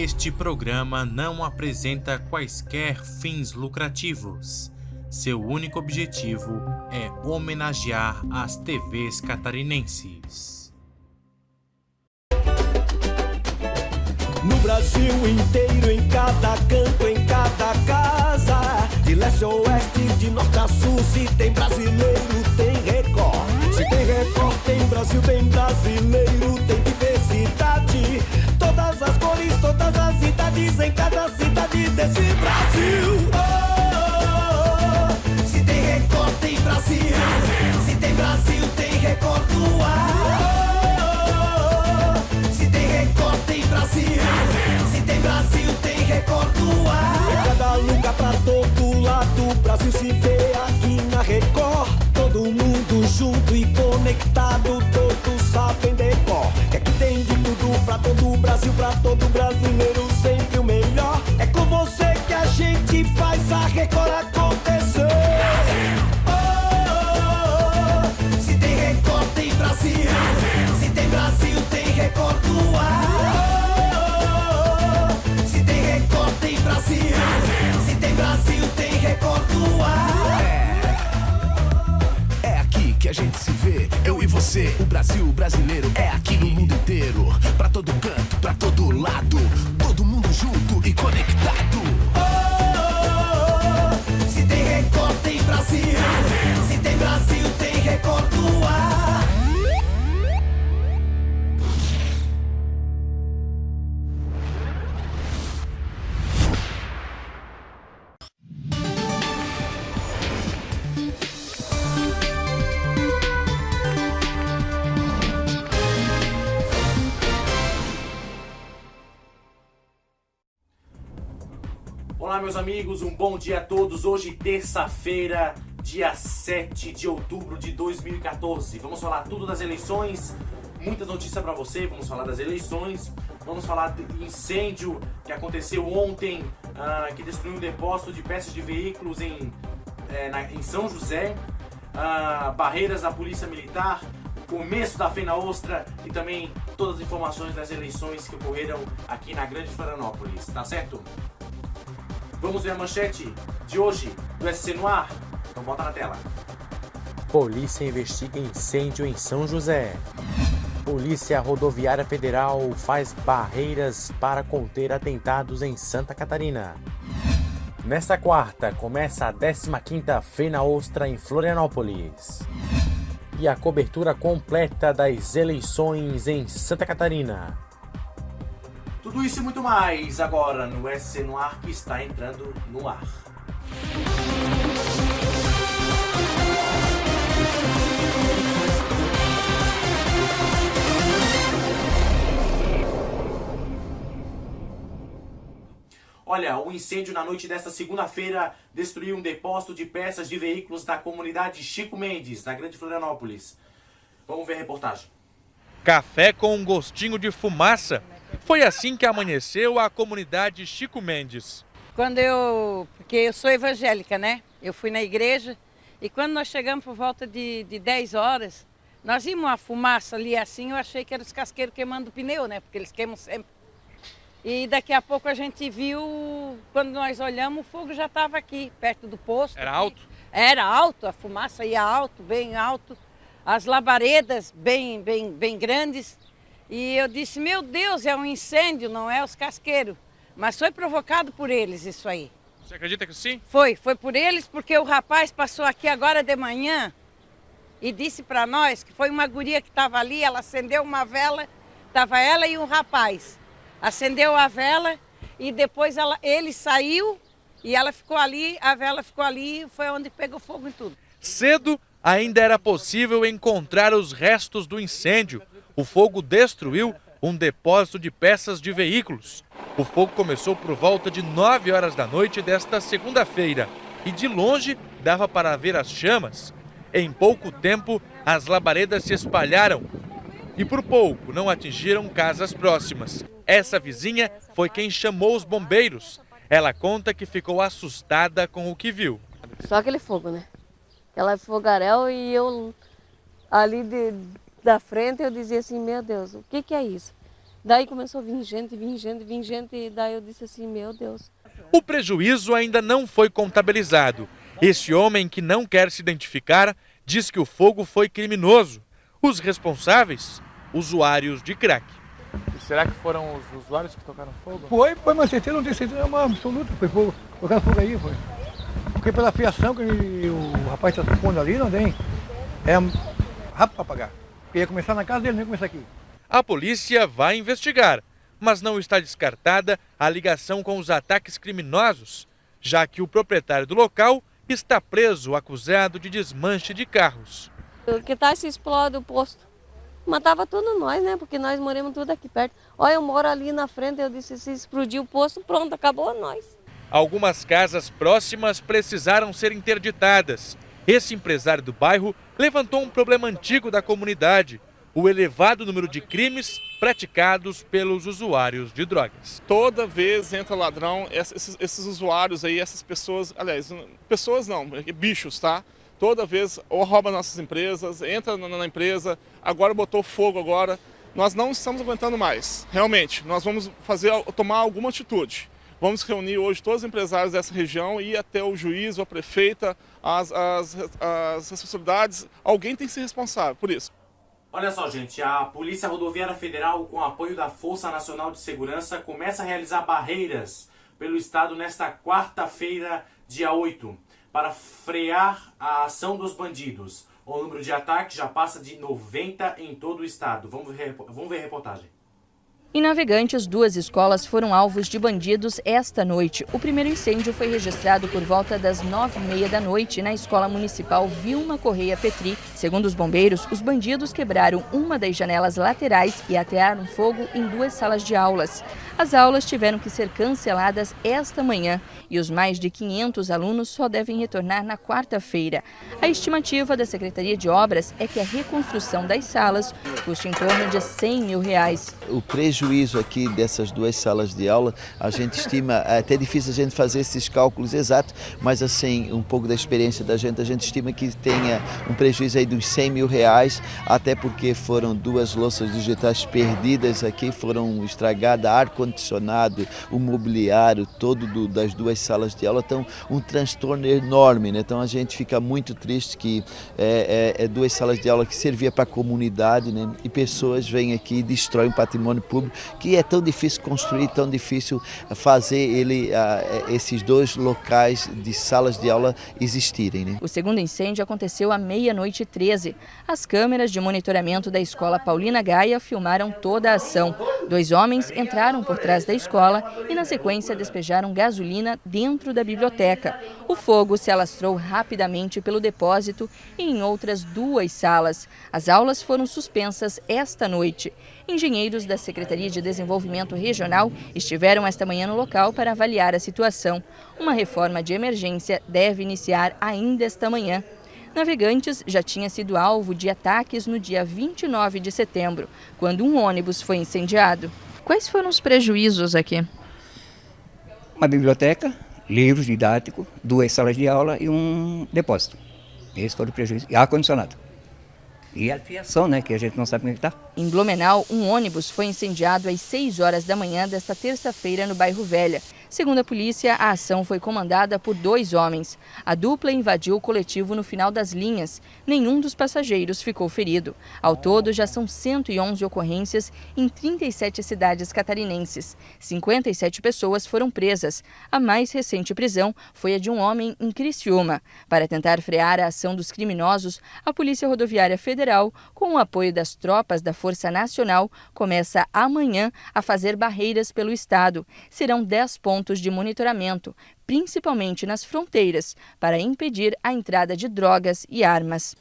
Este programa não apresenta quaisquer fins lucrativos. Seu único objetivo é homenagear as TVs catarinenses. No Brasil inteiro, em cada canto, em cada casa, de leste a oeste, de norte a sul, se tem brasileiro, tem Record. Se tem Record, tem Brasil, tem brasileiro, tem diversidade. Todas as cores, todas as idades, em cada cidade desse Brasil. Oh, se tem Record, tem Brasil. Se tem Brasil, tem Record no ar. Oh, se tem Record, tem Brasil. Se tem Brasil, tem Record no ar. Em cada lugar, pra todo lado, o Brasil se vê aqui na Record. Todo mundo junto e conectado, todos sabem decor. Que aqui tem de tudo pra todo o Brasil, pra todo brasileiro, sempre o melhor. É com você que a gente faz a Record acontecer. Oh, se tem Record, tem Brasil. Se tem Brasil, tem Record no ar. Oh, se tem Record, tem Brasil. Se tem Brasil, tem Record no ar. É aqui que a gente se vê, eu e você. O Brasil brasileiro é aqui no mundo inteiro. Pra todo canto, pra todo lado, todo mundo junto e conectado. Oh, se tem Record, tem Brasil. Se tem Brasil, tem Record no ar. Olá, meus amigos, um bom dia a todos. Hoje, terça-feira, dia 7 de outubro de 2014. Vamos falar tudo das eleições, muitas notícias para você. Vamos falar das eleições, vamos falar do incêndio que aconteceu ontem, que destruiu um depósito de peças de veículos em São José, barreiras da Polícia Militar, começo da Fena Ostra e também todas as informações das eleições que ocorreram aqui na Grande Florianópolis, tá certo? Vamos ver a manchete de hoje do SC no ar? Então bota na tela. Polícia investiga incêndio em São José. Polícia Rodoviária Federal faz barreiras para conter atentados em Santa Catarina. Nesta quarta, começa a 15ª Fena Ostra em Florianópolis. E a cobertura completa das eleições em Santa Catarina. Tudo isso e muito mais agora no SC no ar, que está entrando no ar. Olha, o incêndio na noite desta segunda-feira destruiu um depósito de peças de veículos da comunidade Chico Mendes, na Grande Florianópolis. Vamos ver a reportagem. Café com um gostinho de fumaça. Foi assim que amanheceu a comunidade Chico Mendes. Porque eu sou evangélica, né? Eu fui na igreja e quando nós chegamos por volta de 10 horas, nós vimos uma fumaça ali assim, eu achei que eram os casqueiros queimando o pneu, né? Porque eles queimam sempre. E daqui a pouco a gente viu, quando nós olhamos, o fogo já estava aqui, perto do posto. Era alto? Era alto, a fumaça ia alto, bem alto. As labaredas bem grandes. E eu disse, meu Deus, é um incêndio, não é os casqueiros. Mas foi provocado por eles isso aí. Você acredita que sim? Foi por eles, porque o rapaz passou aqui agora de manhã e disse para nós que foi uma guria que estava ali, ela acendeu uma vela, estava ela e um rapaz. Acendeu a vela e depois ele saiu e ela ficou ali, a vela ficou ali e foi onde pegou fogo em tudo. Cedo ainda era possível encontrar os restos do incêndio. O fogo destruiu um depósito de peças de veículos. O fogo começou por volta de 9 horas da noite desta segunda-feira e de longe dava para ver as chamas. Em pouco tempo, as labaredas se espalharam e por pouco não atingiram casas próximas. Essa vizinha foi quem chamou os bombeiros. Ela conta que ficou assustada com o que viu. Só aquele fogo, né? Aquela fogaréu e eu ali da frente eu dizia assim, meu Deus, o que é isso? Daí começou a vir gente, e daí eu disse assim, meu Deus. O prejuízo ainda não foi contabilizado. Esse homem, que não quer se identificar, diz que o fogo foi criminoso. Os responsáveis, usuários de crack. E será que foram os usuários que tocaram fogo? Foi, mas certeza, não tem certeza, é uma absoluta, foi fogo. Colocaram fogo aí, foi. Porque pela fiação que o rapaz está pondo ali, não tem. É rápido para pagar. Porque ia começar na casa dele, não ia começar aqui. A polícia vai investigar, mas não está descartada a ligação com os ataques criminosos, já que o proprietário do local está preso acusado de desmanche de carros. Que tal se explode o posto? Matava todos nós, né? Porque nós moramos tudo aqui perto. Olha, eu moro ali na frente, eu disse, se explodir o posto, pronto, acabou nós. Algumas casas próximas precisaram ser interditadas. Esse empresário do bairro levantou um problema antigo da comunidade: o elevado número de crimes praticados pelos usuários de drogas. Toda vez entra ladrão, esses usuários aí, essas pessoas, aliás, pessoas não, bichos, tá? Toda vez ou rouba nossas empresas, entra na empresa, agora botou fogo agora. Nós não estamos aguentando mais, realmente. Nós vamos tomar alguma atitude. Vamos reunir hoje todos os empresários dessa região e ir até o juiz, a prefeita, as responsabilidades. Alguém tem que ser responsável por isso. Olha só, gente, a Polícia Rodoviária Federal, com apoio da Força Nacional de Segurança, começa a realizar barreiras pelo estado nesta quarta-feira, dia 8, para frear a ação dos bandidos. O número de ataques já passa de 90 em todo o estado. Vamos ver a reportagem. Em Navegantes, 2 escolas foram alvos de bandidos esta noite. O primeiro incêndio foi registrado por volta das 9h30 da noite na Escola Municipal Vilma Correia Petri. Segundo os bombeiros, os bandidos quebraram uma das janelas laterais e atearam fogo em 2 salas de aulas. As aulas tiveram que ser canceladas esta manhã e os mais de 500 alunos só devem retornar na quarta-feira. A estimativa da Secretaria de Obras é que a reconstrução das salas custe em torno de R$100 mil. O prejuízo aqui dessas 2 salas de aula, a gente estima, é até difícil a gente fazer esses cálculos exatos, mas assim, um pouco da experiência da gente, a gente estima que tenha um prejuízo aí dos R$100 mil, até porque foram 2 louças digitais perdidas aqui, foram estragadas, ar-condicionado, o mobiliário todo das 2 salas de aula, então um transtorno enorme, né? Então a gente fica muito triste que 2 salas de aula que servia para a comunidade, né? E pessoas vêm aqui e destroem o patrimônio público, que é tão difícil construir, tão difícil fazer esses 2 locais de salas de aula existirem, né? O segundo incêndio aconteceu à 00:13. As câmeras de monitoramento da escola Paulina Gaia filmaram toda a ação. 2 homens entraram por trás da escola e, na sequência, despejaram gasolina dentro da biblioteca. O fogo se alastrou rapidamente pelo depósito e em outras 2 salas. As aulas foram suspensas esta noite. Engenheiros da Secretaria de Desenvolvimento Regional estiveram esta manhã no local para avaliar a situação. Uma reforma de emergência deve iniciar ainda esta manhã. Navegantes já tinha sido alvo de ataques no dia 29 de setembro, quando um ônibus foi incendiado. Quais foram os prejuízos aqui? Uma biblioteca, livros didáticos, 2 salas de aula e um depósito. Esse foi o prejuízo. E ar-condicionado. E a fiação, né, que a gente não sabe como é que está. Em Blumenau, um ônibus foi incendiado às 6 horas da manhã desta terça-feira no bairro Velha. Segundo a polícia, a ação foi comandada por 2 homens. A dupla invadiu o coletivo no final das linhas. Nenhum dos passageiros ficou ferido. Ao todo, já são 111 ocorrências em 37 cidades catarinenses. 57 pessoas foram presas. A mais recente prisão foi a de um homem em Criciúma. Para tentar frear a ação dos criminosos, a Polícia Rodoviária Federal, com o apoio das tropas da Força Nacional, começa amanhã a fazer barreiras pelo estado. Serão 10 pontos de monitoramento, principalmente nas fronteiras, para impedir a entrada de drogas e armas.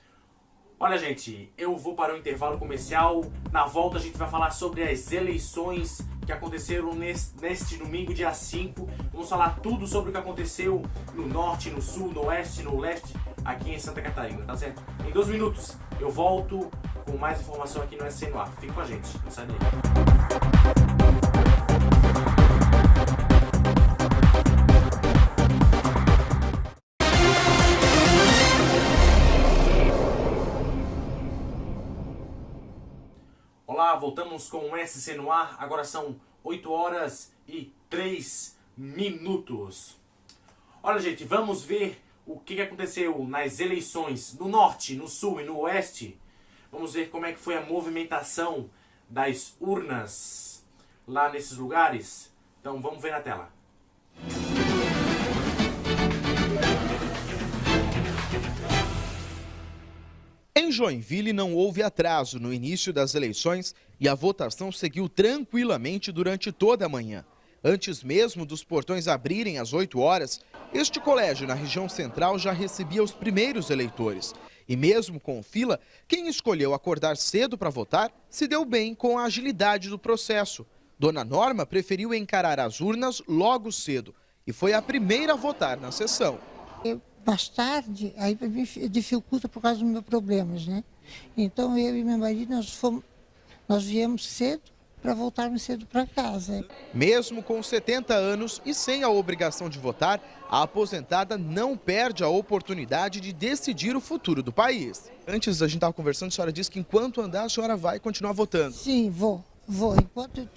Olha, gente, eu vou para o intervalo comercial. Na volta a gente vai falar sobre as eleições que aconteceram neste domingo, dia 5. Vamos falar tudo sobre o que aconteceu no norte, no sul, no oeste, no leste, aqui em Santa Catarina, tá certo? Em 2 minutos eu volto com mais informação aqui no SC no Ar. Fique com a gente, não sai daí. Olá, voltamos com o SC no ar. Agora são 8 horas e 3 minutos. Olha, gente, vamos ver o que aconteceu nas eleições no norte, no sul e no oeste. Vamos ver como é que foi a movimentação das urnas lá nesses lugares. Então vamos ver na tela. Em Joinville não houve atraso no início das eleições e a votação seguiu tranquilamente durante toda a manhã. Antes mesmo dos portões abrirem às 8 horas, este colégio na região central já recebia os primeiros eleitores. E mesmo com fila, quem escolheu acordar cedo para votar se deu bem com a agilidade do processo. Dona Norma preferiu encarar as urnas logo cedo e foi a primeira a votar na sessão. Mais tarde, aí para mim dificulta por causa dos meus problemas, né? Então eu e meu marido, nós viemos cedo para voltarmos cedo para casa. Mesmo com 70 anos e sem a obrigação de votar, a aposentada não perde a oportunidade de decidir o futuro do país. Antes a gente estava conversando, a senhora disse que enquanto andar a senhora vai continuar votando. Sim, vou. Enquanto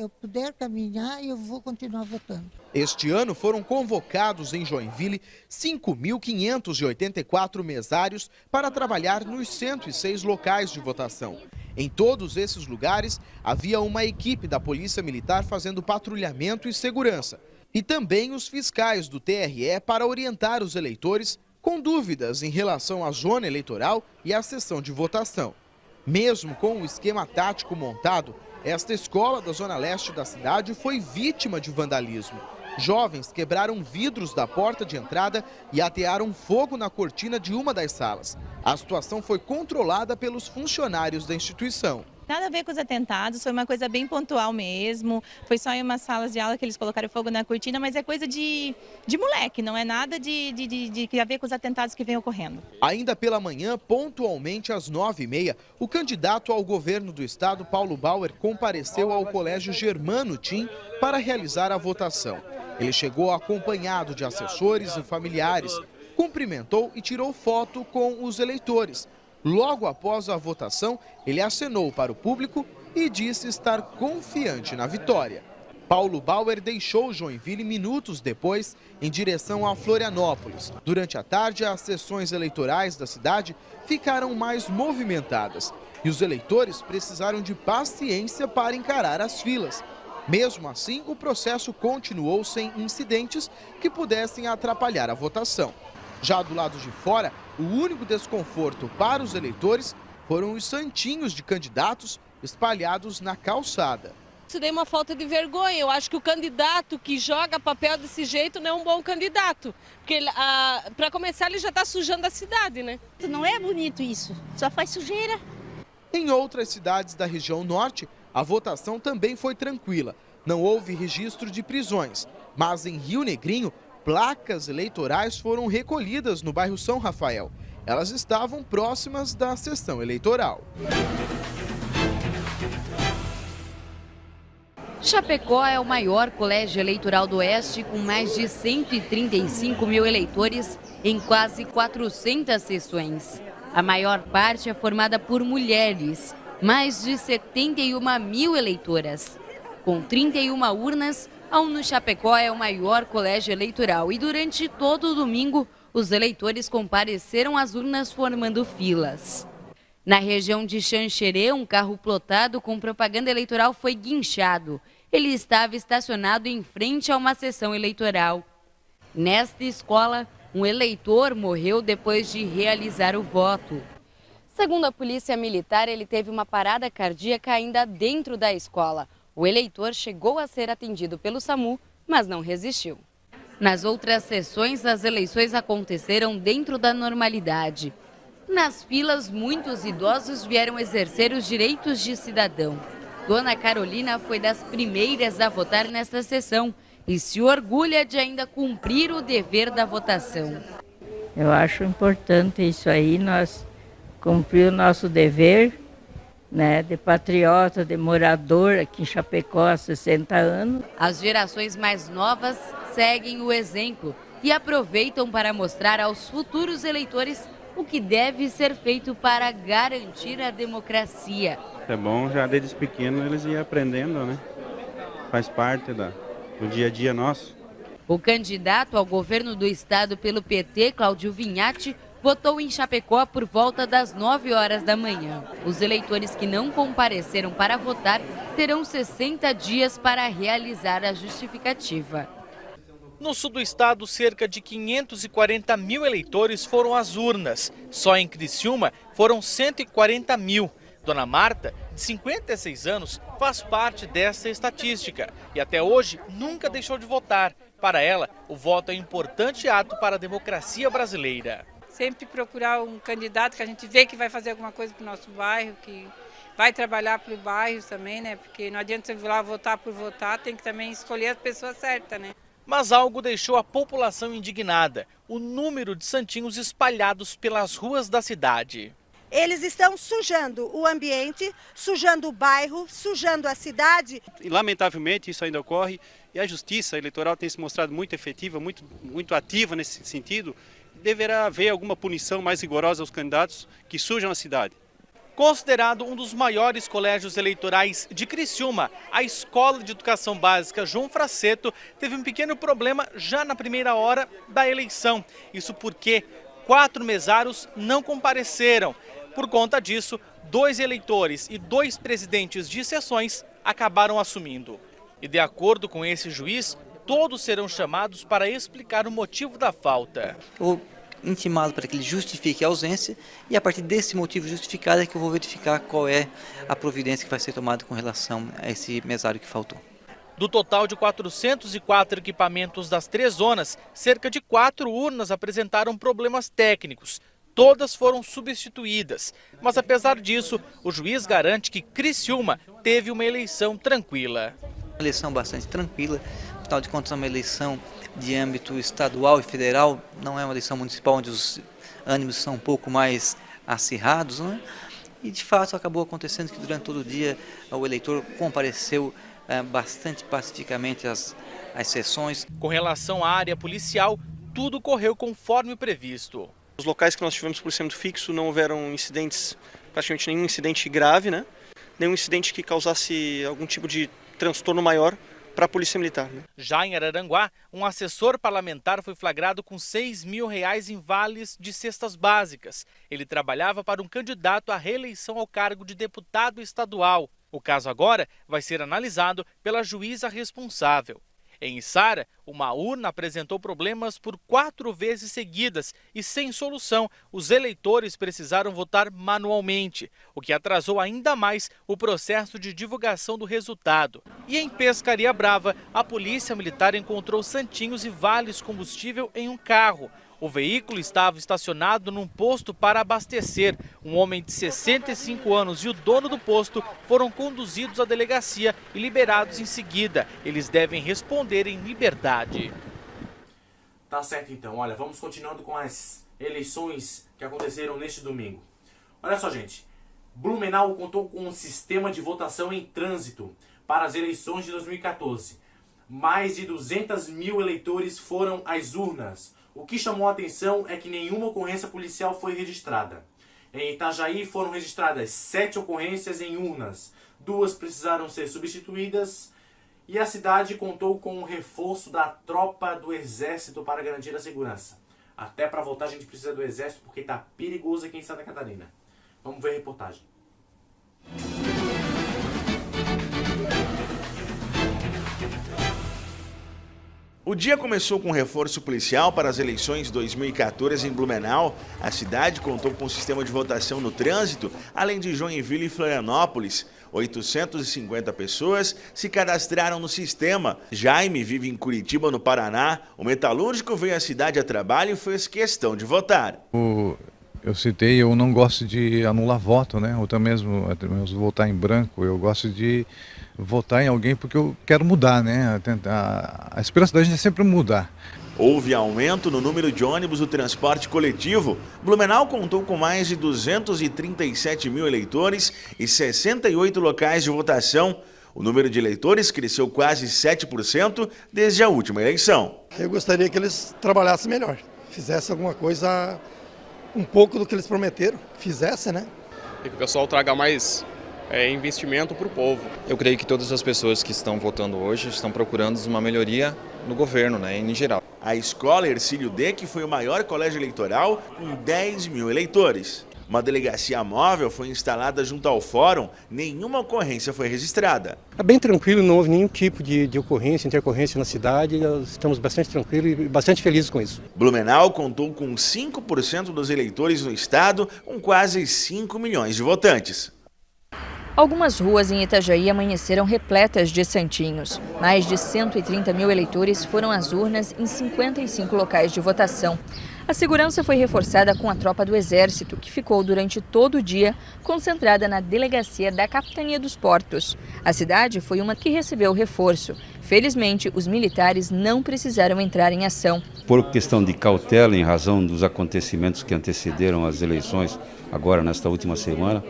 eu puder caminhar, eu vou continuar votando. Este ano foram convocados em Joinville 5.584 mesários para trabalhar nos 106 locais de votação. Em todos esses lugares, havia uma equipe da Polícia Militar fazendo patrulhamento e segurança. E também os fiscais do TRE para orientar os eleitores com dúvidas em relação à zona eleitoral e à sessão de votação. Mesmo com o esquema tático montado, esta escola da zona leste da cidade foi vítima de vandalismo. Jovens quebraram vidros da porta de entrada e atearam fogo na cortina de uma das salas. A situação foi controlada pelos funcionários da instituição. Nada a ver com os atentados, foi uma coisa bem pontual mesmo. Foi só em umas salas de aula que eles colocaram fogo na cortina, mas é coisa de moleque, não é nada de a ver com os atentados que vem ocorrendo. Ainda pela manhã, pontualmente às 9h30, o candidato ao governo do estado, Paulo Bauer, compareceu ao Colégio Germano Tim para realizar a votação. Ele chegou acompanhado de assessores e familiares, cumprimentou e tirou foto com os eleitores. Logo após a votação, ele acenou para o público e disse estar confiante na vitória. Paulo Bauer deixou Joinville minutos depois em direção a Florianópolis. Durante a tarde, as sessões eleitorais da cidade ficaram mais movimentadas e os eleitores precisaram de paciência para encarar as filas. Mesmo assim, o processo continuou sem incidentes que pudessem atrapalhar a votação. Já do lado de fora, o único desconforto para os eleitores foram os santinhos de candidatos espalhados na calçada. Isso daí é uma falta de vergonha. Eu acho que o candidato que joga papel desse jeito não é um bom candidato. Porque, para começar, ele já está sujando a cidade, né? Não é bonito isso, só faz sujeira. Em outras cidades da região norte, a votação também foi tranquila. Não houve registro de prisões, mas em Rio Negrinho, placas eleitorais foram recolhidas no bairro São Rafael. Elas estavam próximas da sessão eleitoral. Chapecó é o maior colégio eleitoral do Oeste, com mais de 135 mil eleitores em quase 400 sessões. A maior parte é formada por mulheres, mais de 71 mil eleitoras. Com 31 urnas, a UNO Chapecó é o maior colégio eleitoral e durante todo o domingo, os eleitores compareceram às urnas formando filas. Na região de Xanxerê, um carro plotado com propaganda eleitoral foi guinchado. Ele estava estacionado em frente a uma sessão eleitoral. Nesta escola, um eleitor morreu depois de realizar o voto. Segundo a polícia militar, ele teve uma parada cardíaca ainda dentro da escola. O eleitor chegou a ser atendido pelo SAMU, mas não resistiu. Nas outras sessões, as eleições aconteceram dentro da normalidade. Nas filas, muitos idosos vieram exercer os direitos de cidadão. Dona Carolina foi das primeiras a votar nesta sessão e se orgulha de ainda cumprir o dever da votação. Eu acho importante isso aí, nós cumprir o nosso dever, né, de patriota, de morador aqui em Chapecó há 60 anos. As gerações mais novas seguem o exemplo e aproveitam para mostrar aos futuros eleitores o que deve ser feito para garantir a democracia. É bom já desde pequeno eles iam aprendendo, né? Faz parte do dia a dia nosso. O candidato ao governo do estado pelo PT, Cláudio Vinhati, votou em Chapecó por volta das 9 horas da manhã. Os eleitores que não compareceram para votar terão 60 dias para realizar a justificativa. No sul do estado, cerca de 540 mil eleitores foram às urnas. Só em Criciúma foram 140 mil. Dona Marta, de 56 anos, faz parte dessa estatística e até hoje nunca deixou de votar. Para ela, o voto é um importante ato para a democracia brasileira. Sempre procurar um candidato que a gente vê que vai fazer alguma coisa para o nosso bairro, que vai trabalhar para o bairro também, né? Porque não adianta você ir lá votar por votar, tem que também escolher as pessoas certas, né? Mas algo deixou a população indignada: o número de santinhos espalhados pelas ruas da cidade. Eles estão sujando o ambiente, sujando o bairro, sujando a cidade. E, lamentavelmente, isso ainda ocorre e a justiça eleitoral tem se mostrado muito efetiva, muito ativa nesse sentido. Deverá haver alguma punição mais rigorosa aos candidatos que sujam a cidade. Considerado um dos maiores colégios eleitorais de Criciúma, a Escola de Educação Básica João Fraceto teve um pequeno problema já na primeira hora da eleição. Isso porque 4 mesários não compareceram. Por conta disso, 2 eleitores e 2 presidentes de sessões acabaram assumindo. E de acordo com esse juiz, todos serão chamados para explicar o motivo da falta. Ou intimado para que ele justifique a ausência e a partir desse motivo justificado é que eu vou verificar qual é a providência que vai ser tomada com relação a esse mesário que faltou. Do total de 404 equipamentos das 3 zonas, cerca de 4 urnas apresentaram problemas técnicos. Todas foram substituídas, mas apesar disso, o juiz garante que Criciúma teve uma eleição tranquila. Uma eleição bastante tranquila, afinal de contas é uma eleição de âmbito estadual e federal, não é uma eleição municipal onde os ânimos são um pouco mais acirrados, né? E de fato acabou acontecendo que durante todo o dia o eleitor compareceu bastante pacificamente às sessões. Com relação à área policial, tudo correu conforme previsto. Os locais que nós tivemos policiamento fixo não houveram incidentes, praticamente nenhum incidente grave, né? Nenhum incidente que causasse algum tipo de transtorno maior para a Polícia Militar. Né? Já em Araranguá, um assessor parlamentar foi flagrado com R$6 mil em vales de cestas básicas. Ele trabalhava para um candidato à reeleição ao cargo de deputado estadual. O caso agora vai ser analisado pela juíza responsável. Em Içara, uma urna apresentou problemas por 4 vezes seguidas e, sem solução, os eleitores precisaram votar manualmente, o que atrasou ainda mais o processo de divulgação do resultado. E em Pescaria Brava, a Polícia Militar encontrou santinhos e vales combustível em um carro. O veículo estava estacionado num posto para abastecer. Um homem de 65 anos e o dono do posto foram conduzidos à delegacia e liberados em seguida. Eles devem responder em liberdade. Tá certo então, olha, vamos continuando com as eleições que aconteceram neste domingo. Olha só, gente, Blumenau contou com um sistema de votação em trânsito para as eleições de 2014. Mais de 200 mil eleitores foram às urnas. O que chamou a atenção é que nenhuma ocorrência policial foi registrada. Em Itajaí foram registradas 7 ocorrências em urnas, 2 precisaram ser substituídas e a cidade contou com um reforço da tropa do Exército para garantir a segurança. Até para votar a gente precisa do Exército porque está perigoso aqui em Santa Catarina. Vamos ver a reportagem. O dia começou com um reforço policial para as eleições 2014 em Blumenau. A cidade contou com um sistema de votação no trânsito, além de Joinville e Florianópolis. 850 pessoas se cadastraram no sistema. Jaime vive em Curitiba, no Paraná. O metalúrgico veio à cidade a trabalho e fez questão de votar. Eu não gosto de anular voto, né? Ou até mesmo votar em branco. Eu gosto de votar em alguém porque eu quero mudar, né? A esperança da gente é sempre mudar. Houve aumento no número de ônibus do transporte coletivo. Blumenau contou com mais de 237 mil eleitores e 68 locais de votação. O número de eleitores cresceu quase 7% desde a última eleição. Eu gostaria que eles trabalhassem melhor, fizessem alguma coisa um pouco do que eles prometeram, fizessem, né? E que o pessoal traga mais investimento para o povo. Eu creio que todas as pessoas que estão votando hoje estão procurando uma melhoria no governo, né, em geral. A escola Hercílio Deck foi o maior colégio eleitoral com 10 mil eleitores. Uma delegacia móvel foi instalada junto ao fórum, nenhuma ocorrência foi registrada. É bem tranquilo, não houve nenhum tipo de ocorrência, intercorrência na cidade, nós estamos bastante tranquilos e bastante felizes com isso. Blumenau contou com 5% dos eleitores no estado, com quase 5 milhões de votantes. Algumas ruas em Itajaí amanheceram repletas de santinhos. Mais de 130 mil eleitores foram às urnas em 55 locais de votação. A segurança foi reforçada com a tropa do Exército, que ficou durante todo o dia concentrada na delegacia da Capitania dos Portos. A cidade foi uma que recebeu reforço. Felizmente, os militares não precisaram entrar em ação. Por questão de cautela, em razão dos acontecimentos que antecederam as eleições, agora nesta última semana,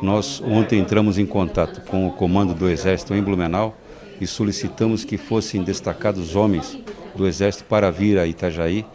nós ontem entramos em contato com o comando do Exército em Blumenau e solicitamos que fossem destacados homens do Exército para vir a Itajaí,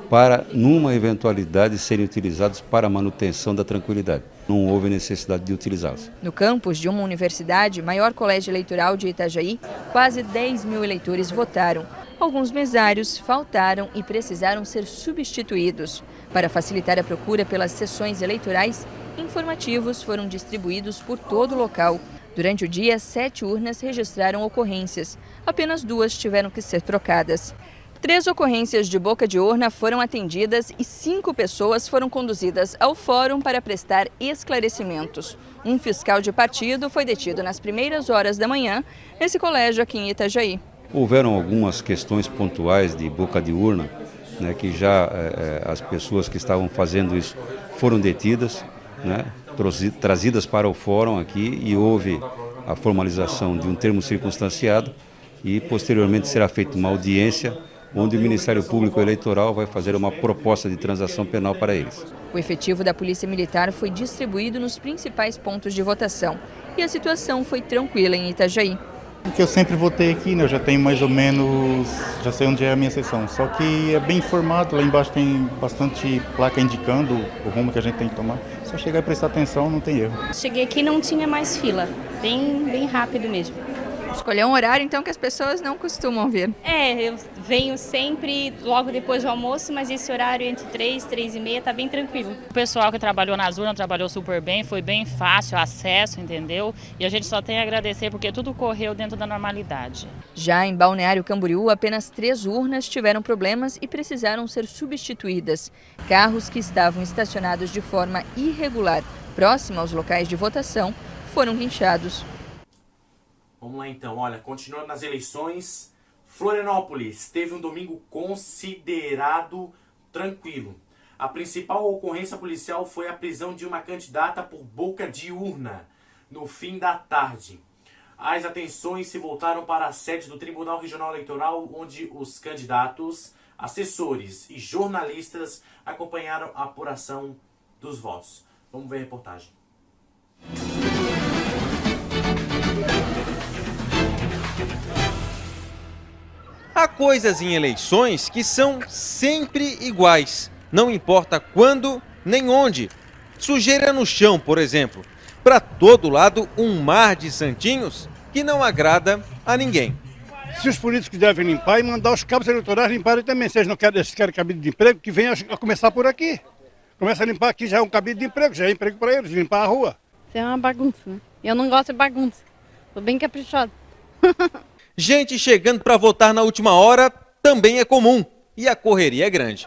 para, numa eventualidade, serem utilizados para a manutenção da tranquilidade. Não houve necessidade de utilizá-los. No campus de uma universidade, maior colégio eleitoral de Itajaí, quase 10 mil eleitores votaram. Alguns mesários faltaram e precisaram ser substituídos. Para facilitar a procura pelas sessões eleitorais, informativos foram distribuídos por todo o local. Durante o dia, 7 urnas registraram ocorrências. Apenas 2 tiveram que ser trocadas. 3 ocorrências de boca de urna foram atendidas e 5 pessoas foram conduzidas ao fórum para prestar esclarecimentos. Um fiscal de partido foi detido nas primeiras horas da manhã nesse colégio aqui em Itajaí. Houveram algumas questões pontuais de boca de urna, né, que já as pessoas que estavam fazendo isso foram detidas, né, trazidas para o fórum aqui, e houve a formalização de um termo circunstanciado e posteriormente será feita uma audiência onde o Ministério Público Eleitoral vai fazer uma proposta de transação penal para eles. O efetivo da Polícia Militar foi distribuído nos principais pontos de votação e a situação foi tranquila em Itajaí. Porque eu sempre votei aqui, né? Eu já tenho mais ou menos, já sei onde é a minha sessão. Só que é bem informado, lá embaixo tem bastante placa indicando o rumo que a gente tem que tomar. Só chegar e prestar atenção, não tem erro. Cheguei aqui e não tinha mais fila, bem rápido mesmo. Escolher um horário, então, que as pessoas não costumam vir. Eu venho sempre logo depois do almoço, mas esse horário entre 3 e meia tá bem tranquilo. O pessoal que trabalhou nas urnas trabalhou super bem, foi bem fácil o acesso, entendeu? E a gente só tem a agradecer porque tudo correu dentro da normalidade. Já em Balneário Camboriú, apenas 3 urnas tiveram problemas e precisaram ser substituídas. Carros que estavam estacionados de forma irregular, próximo aos locais de votação, foram guinchados. Vamos lá então, olha, continuando nas eleições, Florianópolis teve um domingo considerado tranquilo. A principal ocorrência policial foi a prisão de uma candidata por boca de urna, no fim da tarde. As atenções se voltaram para a sede do Tribunal Regional Eleitoral, onde os candidatos, assessores e jornalistas acompanharam a apuração dos votos. Vamos ver a reportagem. Há coisas em eleições que são sempre iguais, não importa quando nem onde. Sujeira no chão, por exemplo. Para todo lado, um mar de santinhos que não agrada a ninguém. Se os políticos devem limpar e mandar os cabos eleitorais limparem também. Se eles não querem cabide de emprego, que venham a começar por aqui. Começa a limpar aqui, já é um cabide de emprego, já é emprego para eles, limpar a rua. Isso é uma bagunça, né? Eu não gosto de bagunça. Tô bem caprichado. Gente chegando para votar na última hora também é comum e a correria é grande.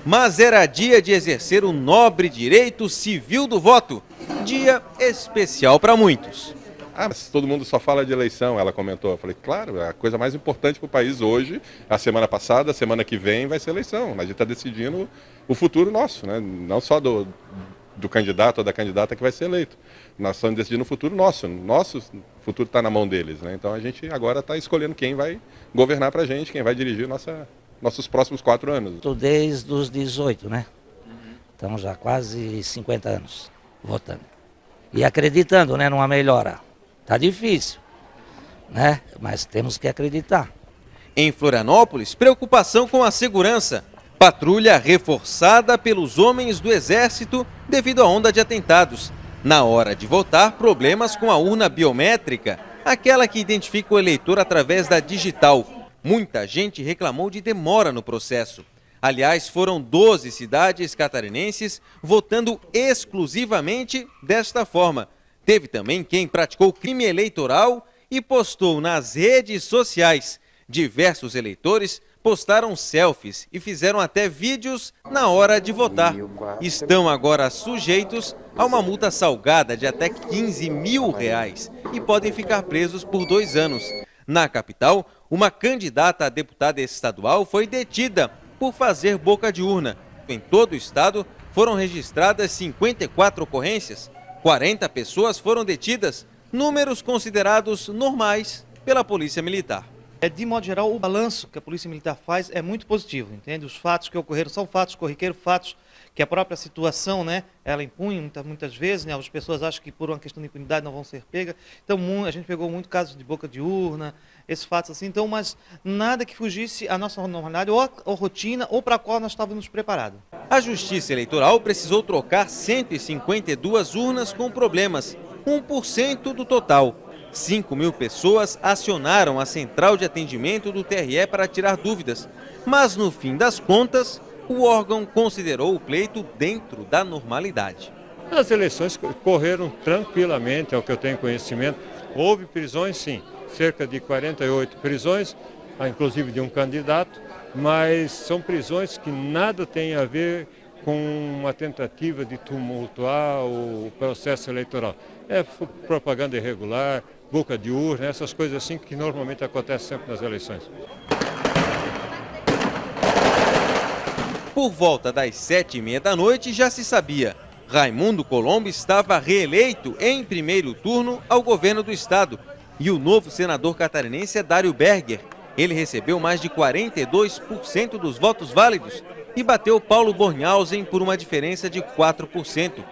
Mas era dia de exercer o nobre direito civil do voto, dia especial para muitos. Mas todo mundo só fala de eleição, ela comentou. Eu falei, claro, a coisa mais importante para o país hoje, a semana passada, a semana que vem vai ser eleição. A gente está decidindo o futuro nosso, né? Não só do candidato ou da candidata que vai ser eleito. Nós estamos decidindo o futuro nosso. Nosso futuro está na mão deles, né? Então a gente agora está escolhendo quem vai governar para a gente, quem vai dirigir nossos próximos 4 anos. Estou desde os 18, né? Então já quase 50 anos votando. E acreditando, né, numa melhora. Tá difícil, né? Mas temos que acreditar. Em Florianópolis, preocupação com a segurança. Patrulha reforçada pelos homens do Exército devido à onda de atentados. Na hora de votar, problemas com a urna biométrica, aquela que identifica o eleitor através da digital. Muita gente reclamou de demora no processo. Aliás, foram 12 cidades catarinenses votando exclusivamente desta forma. Teve também quem praticou crime eleitoral e postou nas redes sociais. Diversos eleitores postaram selfies e fizeram até vídeos na hora de votar. Estão agora sujeitos a uma multa salgada de até R$15 mil e podem ficar presos por 2 anos. Na capital, uma candidata a deputada estadual foi detida por fazer boca de urna. Em todo o estado, foram registradas 54 ocorrências, 40 pessoas foram detidas, números considerados normais pela Polícia Militar. De modo geral, o balanço que a Polícia Militar faz é muito positivo, entende? Os fatos que ocorreram são fatos corriqueiros, fatos que a própria situação, né, ela impunha muitas vezes, né, as pessoas acham que por uma questão de impunidade não vão ser pegas. Então, a gente pegou muito casos de boca de urna, esses fatos assim, então, mas nada que fugisse à nossa normalidade ou rotina ou para a qual nós estávamos preparados. A Justiça Eleitoral precisou trocar 152 urnas com problemas, 1% do total. 5 mil pessoas acionaram a central de atendimento do TRE para tirar dúvidas, mas no fim das contas, o órgão considerou o pleito dentro da normalidade. As eleições correram tranquilamente, ao que eu tenho conhecimento. Houve prisões, sim, cerca de 48 prisões, inclusive de um candidato, mas são prisões que nada têm a ver com uma tentativa de tumultuar o processo eleitoral. É propaganda irregular, boca de urna, essas coisas assim que normalmente acontecem sempre nas eleições. Por volta das 7h30 da noite já se sabia. Raimundo Colombo estava reeleito em primeiro turno ao governo do estado. E o novo senador catarinense é Dário Berger. Ele recebeu mais de 42% dos votos válidos e bateu Paulo Bornhausen por uma diferença de 4%.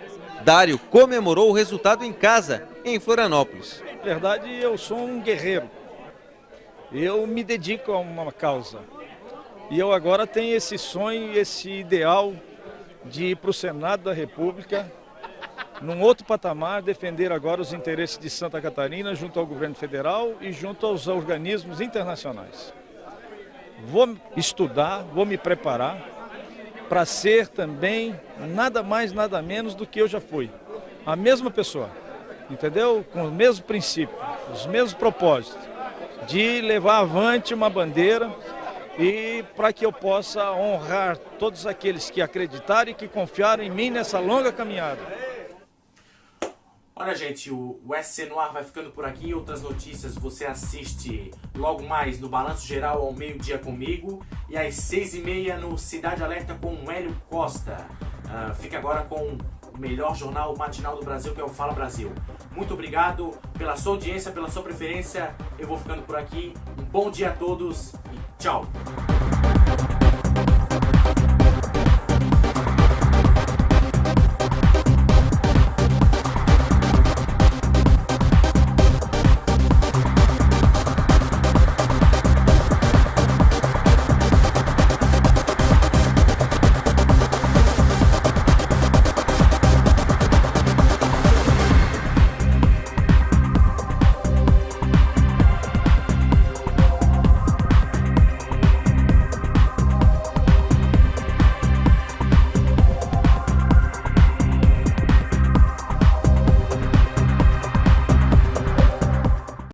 Dário comemorou o resultado em casa, em Florianópolis. Na verdade, eu sou um guerreiro. Eu me dedico a uma causa. E eu agora tenho esse sonho, esse ideal de ir para o Senado da República, num outro patamar, defender agora os interesses de Santa Catarina junto ao governo federal e junto aos organismos internacionais. Vou estudar, vou me preparar para ser também nada mais, nada menos do que eu já fui. A mesma pessoa, entendeu? Com o mesmo princípio, os mesmos propósitos, de levar avante uma bandeira e para que eu possa honrar todos aqueles que acreditaram e que confiaram em mim nessa longa caminhada. Olha, gente, o SC no Ar vai ficando por aqui. Outras notícias você assiste logo mais no Balanço Geral ao meio-dia comigo e às 6h30 no Cidade Alerta com o Hélio Costa. Fica agora com o melhor jornal matinal do Brasil, que é o Fala Brasil. Muito obrigado pela sua audiência, pela sua preferência. Eu vou ficando por aqui. Um bom dia a todos e tchau!